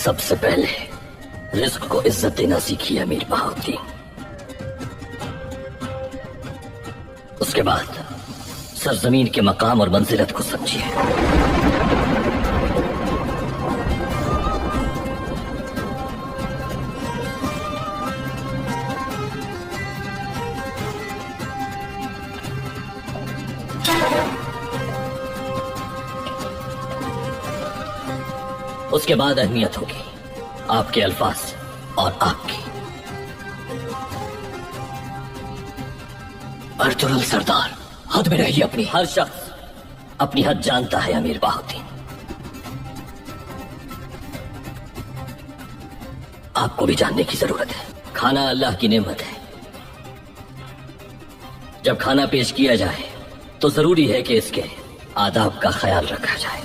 सबसे पहले रिस्क को इज्जत देना सीखिए अमीर बहाउद्दीन। उसके बाद सरजमीन के मकाम और मंजिलत को समझिए। उसके बाद अहमियत होगी आपके अल्फाज और आपकी। अर्तुगरुल सरदार, हद में रहिए अपनी। हर शख्स अपनी हद जानता है अमीर बहाउद्दीन। आपको भी जानने की जरूरत है। खाना अल्लाह की नेमत है। जब खाना पेश किया जाए तो जरूरी है कि इसके आदाब का ख्याल रखा जाए।